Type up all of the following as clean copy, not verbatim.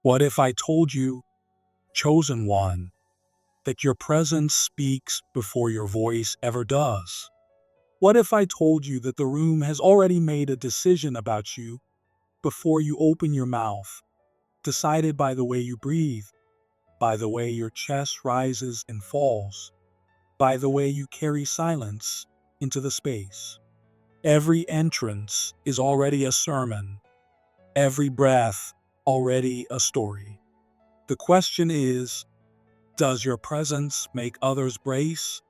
What if I told you, chosen one, that your presence speaks before your voice ever does? What if I told you that the room has already made a decision about you before you open your mouth, decided by the way you breathe, by the way your chest rises and falls, by the way you carry silence into the space? Every entrance is already a sermon, every breath already a story. The question is, does your presence make others brace,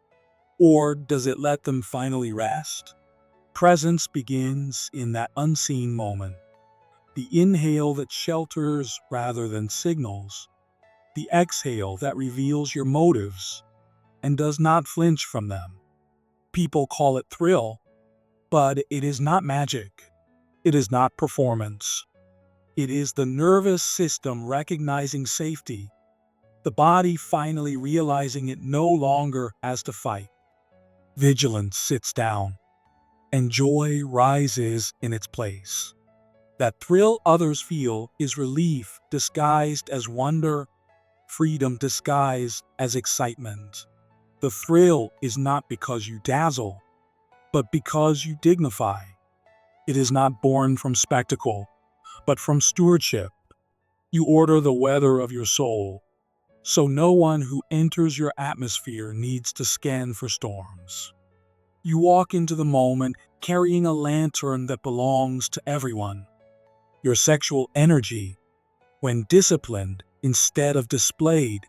or does it let them finally rest? Presence begins in that unseen moment, the inhale that shelters rather than signals, the exhale that reveals your motives and does not flinch from them. People call it thrill, but it is not magic. It is not performance. It is the nervous system recognizing safety, the body finally realizing it no longer has to fight. Vigilance sits down, and joy rises in its place. That thrill others feel is relief disguised as wonder, freedom disguised as excitement. The thrill is not because you dazzle, but because you dignify. It is not born from spectacle, but from stewardship. You order the weather of your soul, so no one who enters your atmosphere needs to scan for storms. You walk into the moment carrying a lantern that belongs to everyone. Your sexual energy, when disciplined instead of displayed,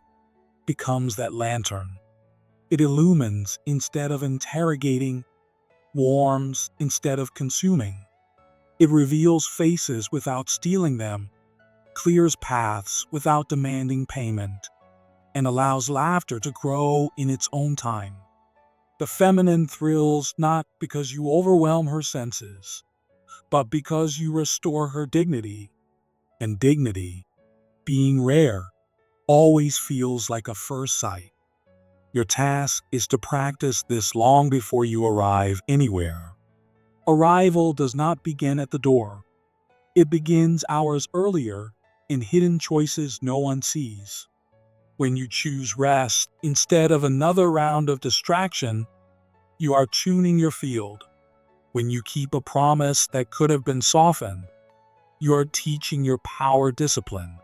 becomes that lantern. It illumines instead of interrogating, warms instead of consuming. It reveals faces without stealing them, clears paths without demanding payment, and allows laughter to grow in its own time. The feminine thrills not because you overwhelm her senses, but because you restore her dignity. And dignity, being rare, always feels like a first sight. Your task is to practice this long before you arrive anywhere. Arrival does not begin at the door. It begins hours earlier in hidden choices no one sees. When you choose rest instead of another round of distraction, you are tuning your field. When you keep a promise that could have been softened, you are teaching your power discipline.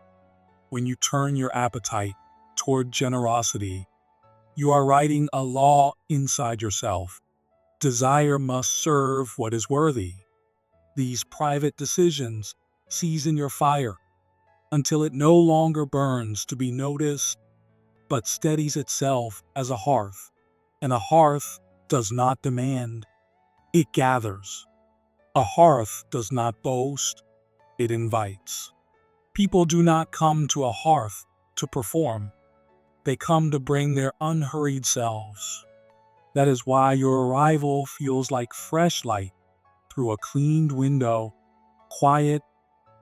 When you turn your appetite toward generosity, you are writing a law inside yourself. Desire must serve what is worthy. These private decisions season your fire until it no longer burns to be noticed, but steadies itself as a hearth. And a hearth does not demand, it gathers. A hearth does not boast, it invites. People do not come to a hearth to perform. They come to bring their unhurried selves. That is why your arrival feels like fresh light through a cleaned window, quiet,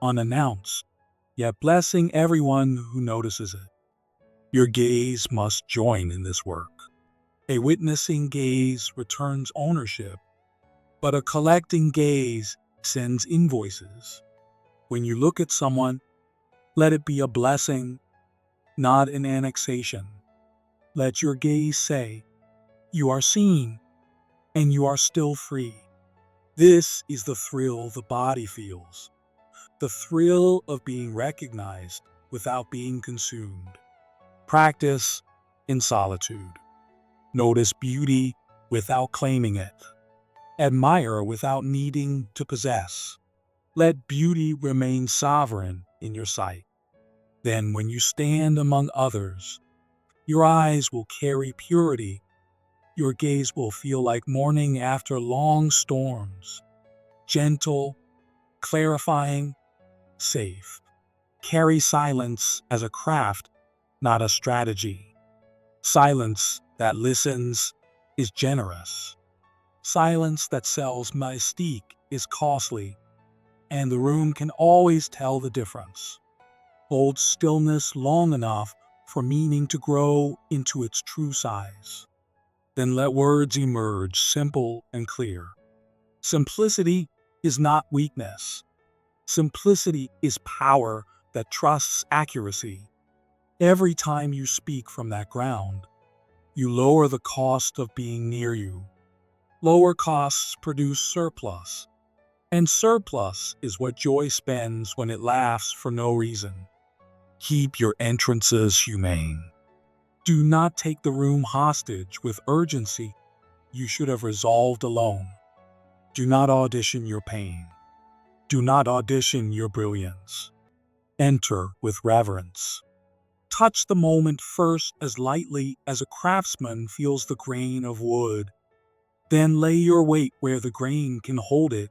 unannounced, yet blessing everyone who notices it. Your gaze must join in this work. A witnessing gaze returns ownership, but a collecting gaze sends invoices. When you look at someone, let it be a blessing, not an annexation. Let your gaze say, "You are seen, and you are still free." This is the thrill the body feels. The thrill of being recognized without being consumed. Practice in solitude. Notice beauty without claiming it. Admire without needing to possess. Let beauty remain sovereign in your sight. Then when you stand among others, your eyes will carry purity. Your gaze will feel like morning after long storms. Gentle, clarifying, safe. Carry silence as a craft, not a strategy. Silence that listens is generous. Silence that sells mystique is costly, and the room can always tell the difference. Hold stillness long enough for meaning to grow into its true size. Then let words emerge simple and clear. Simplicity is not weakness. Simplicity is power that trusts accuracy. Every time you speak from that ground, you lower the cost of being near you. Lower costs produce surplus, and surplus is what joy spends when it laughs for no reason. Keep your entrances humane. Do not take the room hostage with urgency you should have resolved alone. Do not audition your pain. Do not audition your brilliance. Enter with reverence. Touch the moment first as lightly as a craftsman feels the grain of wood. Then lay your weight where the grain can hold it,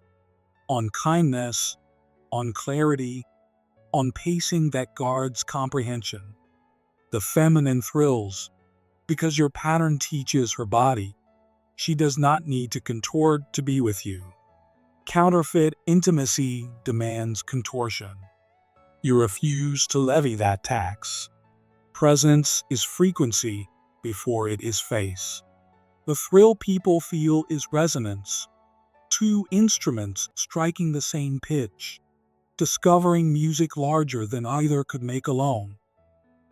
on kindness, on clarity, on pacing that guards comprehension. The feminine thrills, because your pattern teaches her body. She does not need to contort to be with you. Counterfeit intimacy demands contortion. You refuse to levy that tax. Presence is frequency before it is face. The thrill people feel is resonance. Two instruments striking the same pitch, discovering music larger than either could make alone.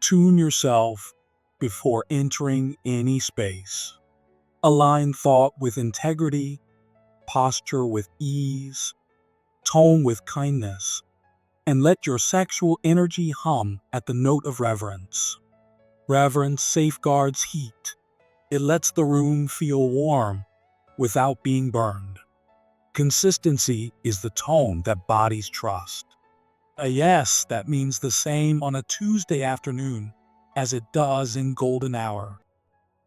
Tune yourself before entering any space. Align thought with integrity, posture with ease, tone with kindness, and let your sexual energy hum at the note of reverence. Reverence safeguards heat. It lets the room feel warm without being burned. Consistency is the tone that bodies trust. A yes that means the same on a Tuesday afternoon as it does in golden hour.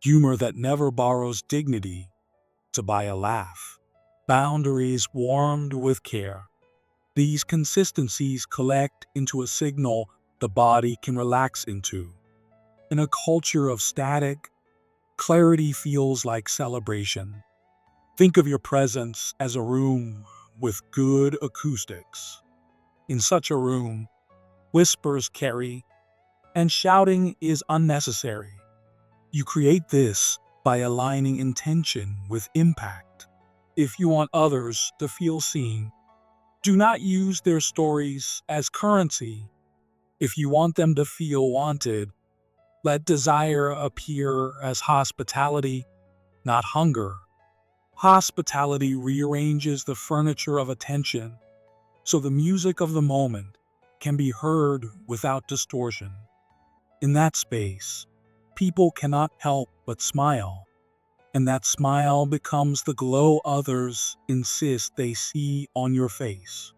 Humor that never borrows dignity to buy a laugh. Boundaries warmed with care. These consistencies collect into a signal the body can relax into. In a culture of static, clarity feels like celebration. Think of your presence as a room with good acoustics. In such a room, whispers carry, and shouting is unnecessary. You create this by aligning intention with impact. If you want others to feel seen, do not use their stories as currency. If you want them to feel wanted, let desire appear as hospitality, not hunger. Hospitality rearranges the furniture of attention so the music of the moment can be heard without distortion. In that space, people cannot help but smile, and that smile becomes the glow others insist they see on your face.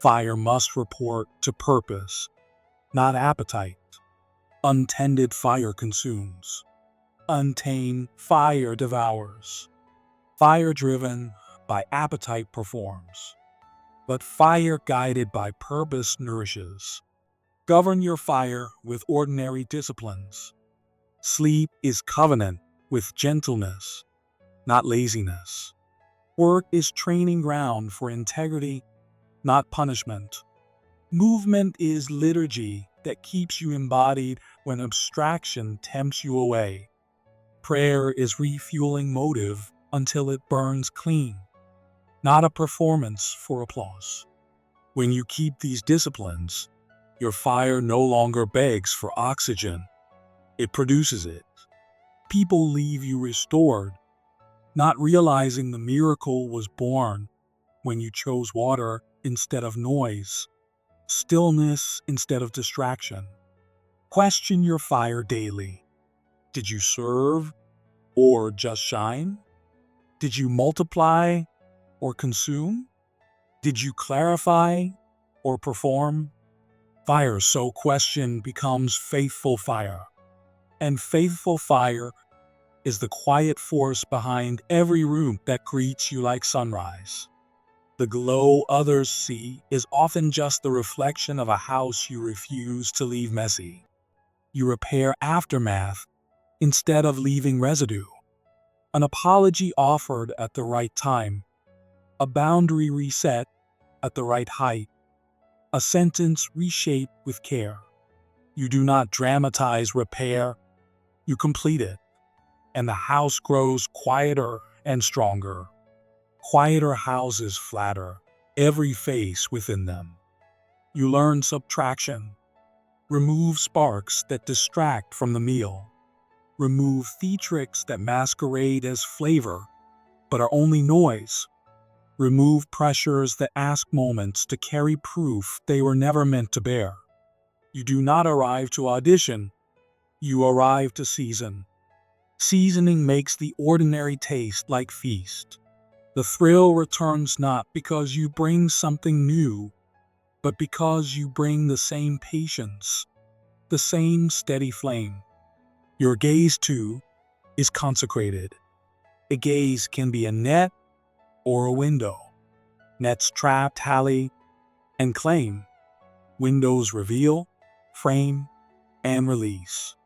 Fire must report to purpose, not appetite. Untended fire consumes. Untamed fire devours. Fire driven by appetite performs. But fire guided by purpose nourishes. Govern your fire with ordinary disciplines. Sleep is covenant with gentleness, not laziness. Work is training ground for integrity, not punishment. Movement is liturgy that keeps you embodied when abstraction tempts you away. Prayer is refueling motive until it burns clean, not a performance for applause. When you keep these disciplines, your fire no longer begs for oxygen, it produces it. People leave you restored, not realizing the miracle was born when you chose water instead of noise, stillness instead of distraction. Question your fire daily. Did you serve or just shine? Did you multiply or consume? Did you clarify or perform? Fire so questioned becomes faithful fire. And faithful fire is the quiet force behind every room that greets you like sunrise. The glow others see is often just the reflection of a house you refuse to leave messy. You repair aftermath instead of leaving residue. An apology offered at the right time, a boundary reset at the right height, a sentence reshaped with care. You do not dramatize repair, you complete it, and the house grows quieter and stronger. Quieter houses flatter every face within them. You learn subtraction. Remove sparks that distract from the meal. Remove theatrics that masquerade as flavor, but are only noise. Remove pressures that ask moments to carry proof they were never meant to bear. You do not arrive to audition, you arrive to season. Seasoning makes the ordinary taste like feast. The thrill returns not because you bring something new, but because you bring the same patience, the same steady flame. Your gaze, too, is consecrated. A gaze can be a net or a window. Nets trap, tally, and claim. Windows reveal, frame, and release.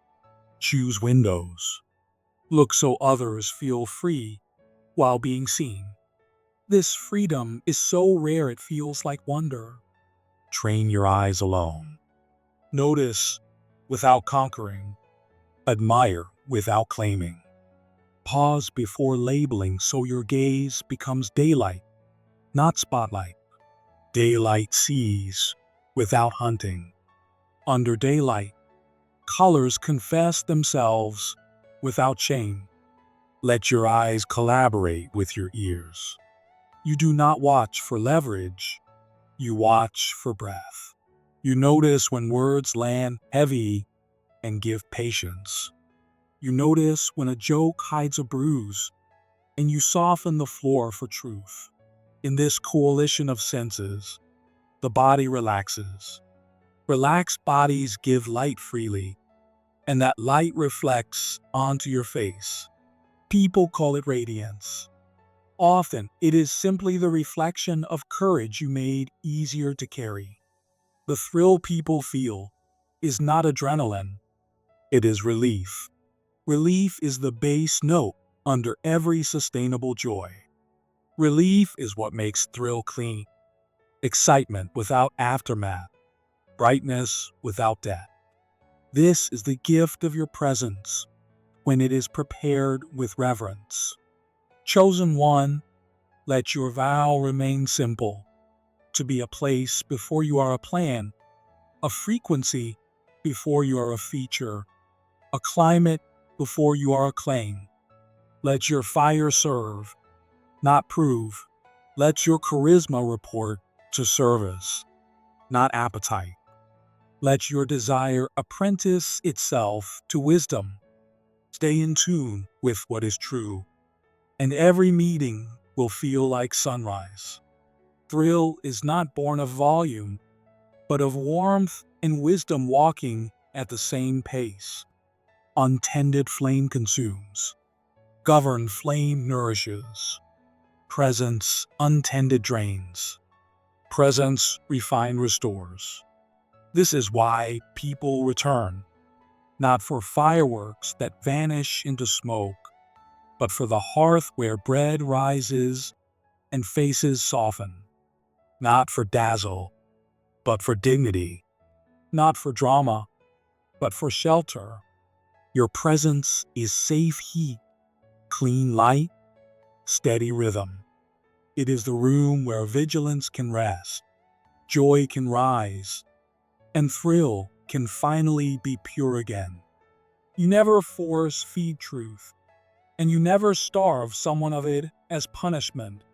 Choose windows. Look so others feel free while being seen. This freedom is so rare it feels like wonder. Train your eyes alone. Notice without conquering. Admire without claiming. Pause before labeling so your gaze becomes daylight, not spotlight. Daylight sees without hunting. Under daylight, colors confess themselves without shame. Let your eyes collaborate with your ears. You do not watch for leverage, you watch for breath. You notice when words land heavy and give patience. You notice when a joke hides a bruise, and you soften the floor for truth. In this coalition of senses, the body relaxes. Relaxed bodies give light freely, and that light reflects onto your face. People call it radiance. Often, it is simply the reflection of courage you made easier to carry. The thrill people feel is not adrenaline, it is relief. Relief is the bass note under every sustainable joy. Relief is what makes thrill clean. Excitement without aftermath. Brightness without death. This is the gift of your presence when it is prepared with reverence. Chosen one, let your vow remain simple. To be a place before you are a plan, a frequency before you are a feature, a climate before you are a claim. Let your fire serve, not prove. Let your charisma report to service, not appetite. Let your desire apprentice itself to wisdom. Stay in tune with what is true, and every meeting will feel like sunrise. Thrill is not born of volume, but of warmth and wisdom walking at the same pace. Untended flame consumes. Governed flame nourishes. Presence untended drains. Presence refined restores. This is why people return, not for fireworks that vanish into smoke, but for the hearth where bread rises and faces soften. Not for dazzle, but for dignity. Not for drama, but for shelter. Your presence is safe heat, clean light, steady rhythm. It is the room where vigilance can rest, joy can rise, and thrill can finally be pure again. You never force feed truth, and you never starve someone of it as punishment.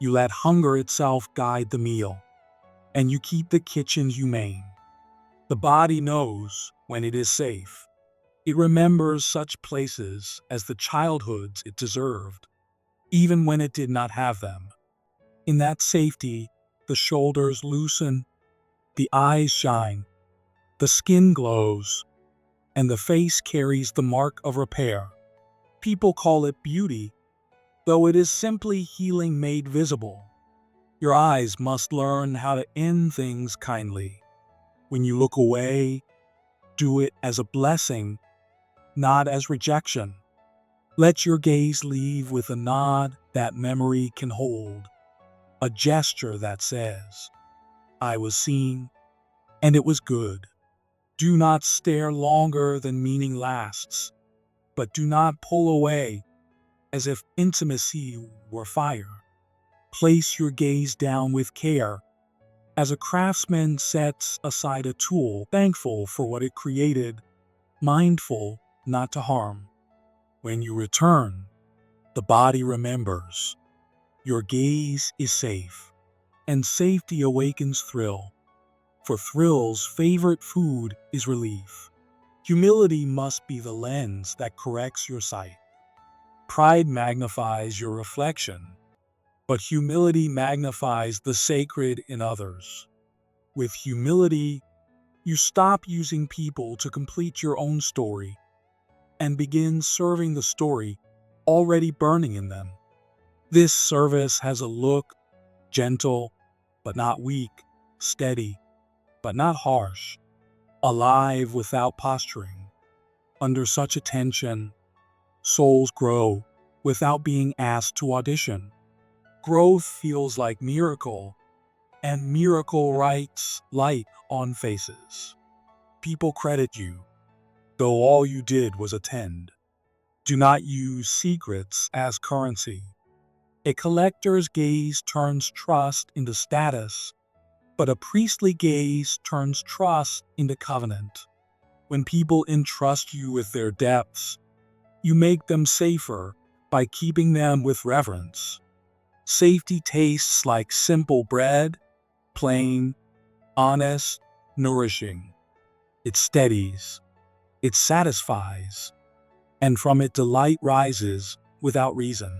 You let hunger itself guide the meal, and you keep the kitchen humane. The body knows when it is safe. It remembers such places as the childhoods it deserved, even when it did not have them. In that safety, the shoulders loosen, the eyes shine, the skin glows, and the face carries the mark of repair. People call it beauty, though it is simply healing made visible. Your eyes must learn how to end things kindly. When you look away, do it as a blessing, not as rejection. Let your gaze leave with a nod that memory can hold, a gesture that says, I was seen, and it was good. Do not stare longer than meaning lasts, but do not pull away as if intimacy were fire. Place your gaze down with care, As a craftsman sets aside a tool, thankful for what it created, mindful not to harm. When you return, the body remembers. Your gaze is safe, and safety awakens thrill. For thrill's favorite food is relief. Humility must be the lens that corrects your sight. Pride magnifies your reflection, but humility magnifies the sacred in others. With humility, you stop using people to complete your own story and begin serving the story already burning in them. This service has a look, gentle but not weak, steady but not harsh, alive without posturing. Under such attention, souls grow without being asked to audition. Growth feels like miracle, and miracle writes light on faces. People credit you, though all you did was attend. Do not use secrets as currency. A collector's gaze turns trust into status, but a priestly gaze turns trust into covenant. When people entrust you with their depths, you make them safer by keeping them with reverence. Safety tastes like simple bread, plain, honest, nourishing. It steadies, it satisfies, and from it delight rises without reason.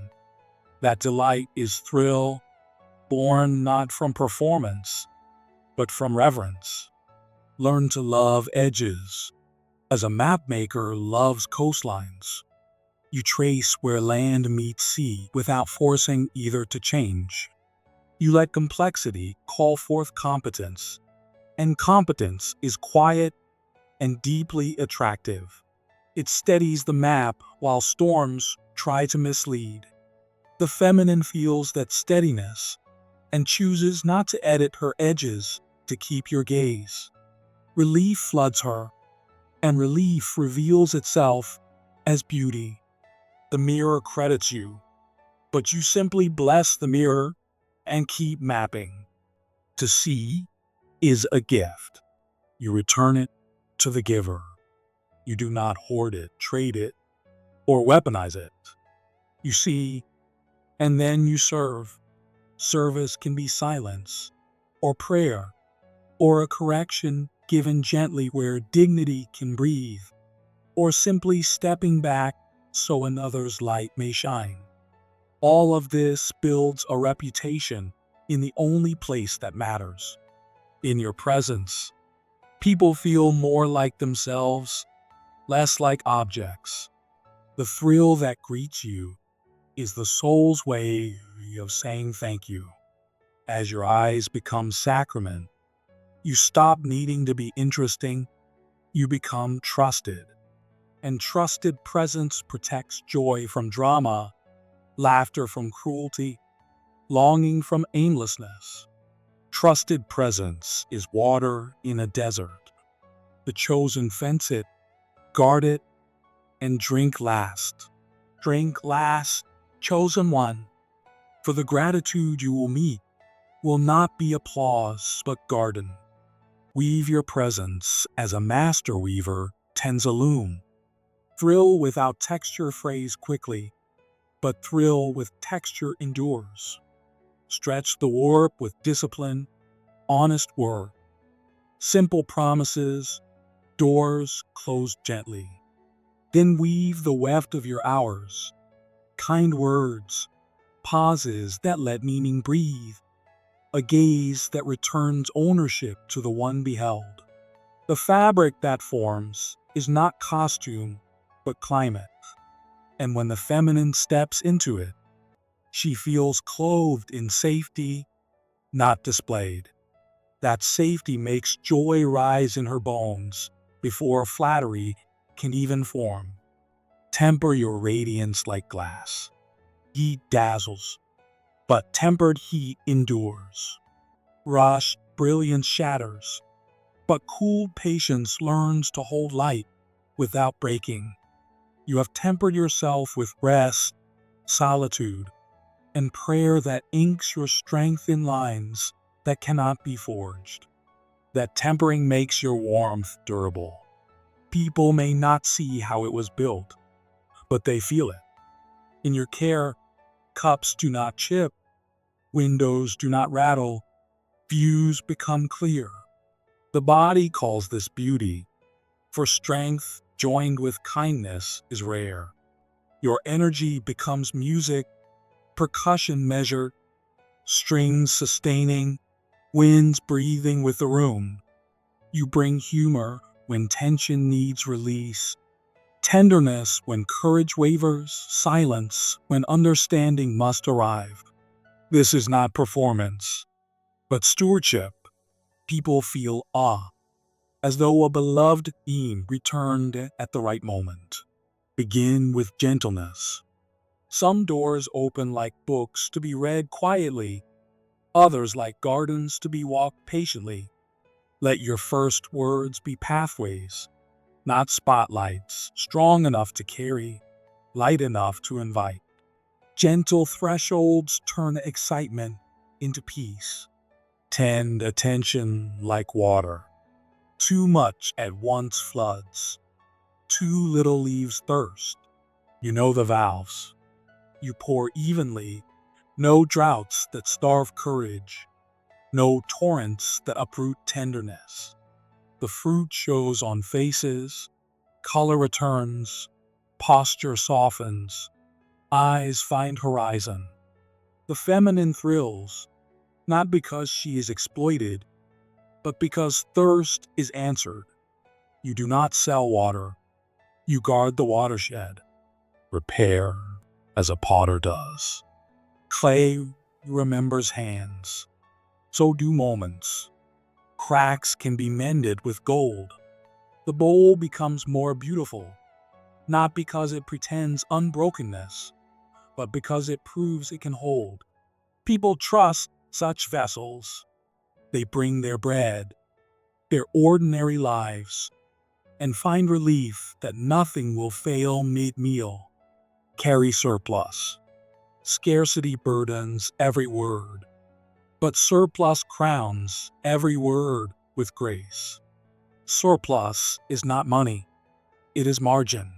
That delight is thrill, born not from performance, but from reverence. Learn to love edges, as a mapmaker loves coastlines. You trace where land meets sea without forcing either to change. You let complexity call forth competence, and competence is quiet and deeply attractive. It steadies the map while storms try to mislead. The feminine feels that steadiness and chooses not to edit her edges to keep your gaze. Relief floods her, and relief reveals itself as beauty. The mirror credits you, but you simply bless the mirror and keep mapping. To see is a gift. You return it to the giver. You do not hoard it, trade it, or weaponize it. You see, and then you serve. Service can be silence, or prayer, or a correction given gently where dignity can breathe, or simply stepping back so another's light may shine. All of this builds a reputation in the only place that matters, in your presence. People feel more like themselves, less like objects. The thrill that greets you is the soul's way of saying thank you. As your eyes become sacrament, you stop needing to be interesting, you become trusted. And trusted presence protects joy from drama, laughter from cruelty, longing from aimlessness. Trusted presence is water in a desert. The chosen fence it, guard it, and drink last. Drink last, chosen one. For the gratitude you will meet will not be applause but garden. Weave your presence as a master weaver tends a loom. Thrill without texture frays quickly, but thrill with texture endures. Stretch the warp with discipline, honest work. Simple promises, doors closed gently. Then weave the weft of your hours, kind words, pauses that let meaning breathe, a gaze that returns ownership to the one beheld. The fabric that forms is not costume, but climate. And when the feminine steps into it, she feels clothed in safety, not displayed. That safety makes joy rise in her bones before flattery can even form. Temper your radiance like glass. Heat dazzles, but tempered heat endures. Rushed brilliance shatters, but cool patience learns to hold light without breaking. You have tempered yourself with rest, solitude, and prayer that inks your strength in lines that cannot be forged. That tempering makes your warmth durable. People may not see how it was built, but they feel it. In your care, cups do not chip, windows do not rattle, views become clear. The body calls this beauty, for strength joined with kindness is rare. Your energy becomes music, percussion measured, strings sustaining, winds breathing with the room. You bring humor when tension needs release, tenderness when courage wavers, silence when understanding must arrive. This is not performance, but stewardship. People feel awe, as though a beloved being returned at the right moment. Begin with gentleness. Some doors open like books to be read quietly, others like gardens to be walked patiently. Let your first words be pathways, not spotlights, strong enough to carry, light enough to invite. Gentle thresholds turn excitement into peace. Tend attention like water. Too much at once floods. Too little leaves thirst. You know the valves. You pour evenly. No droughts that starve courage. No torrents that uproot tenderness. The fruit shows on faces. Color returns. Posture softens. Eyes find horizon. The feminine thrills, not because she is exploited, but because thirst is answered. You do not sell water. You guard the watershed. Repair as a potter does. Clay remembers hands. So do moments. Cracks can be mended with gold. The bowl becomes more beautiful, not because it pretends unbrokenness, but because it proves it can hold. People trust such vessels. They bring their bread, their ordinary lives, and find relief that nothing will fail mid-meal. Carry surplus. Scarcity burdens every word, but surplus crowns every word with grace. Surplus is not money, it is margin.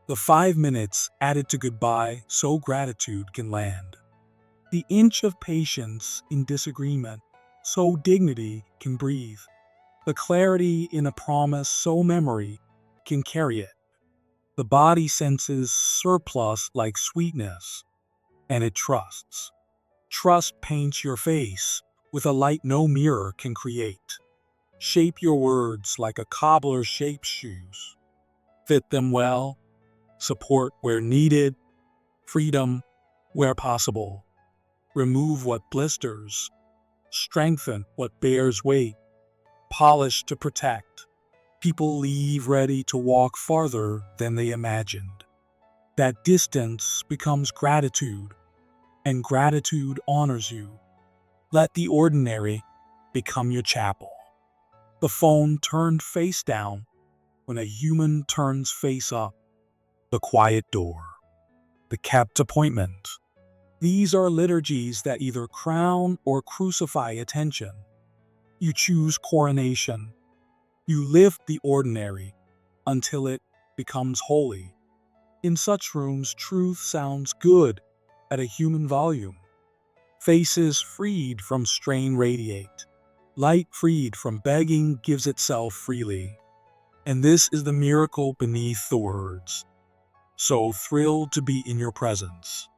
The 5 minutes added to goodbye so gratitude can land. The inch of patience in disagreement so dignity can breathe. The clarity in a promise so memory can carry it. The body senses surplus like sweetness, and it trusts. Trust paints your face with a light no mirror can create. Shape your words like a cobbler shapes shoes. Fit them well, support where needed, freedom where possible. Remove what blisters, strengthen what bears weight, polish to protect. People leave ready to walk farther than they imagined. That distance becomes gratitude, and gratitude honors you. Let the ordinary become your chapel. The phone turned face down when a human turns face up. The quiet door. The kept appointment. These are liturgies that either crown or crucify attention. You choose coronation. You lift the ordinary until it becomes holy. In such rooms, truth sounds good at a human volume. Faces freed from strain radiate. Light freed from begging gives itself freely. And this is the miracle beneath the words. So thrilled to be in your presence.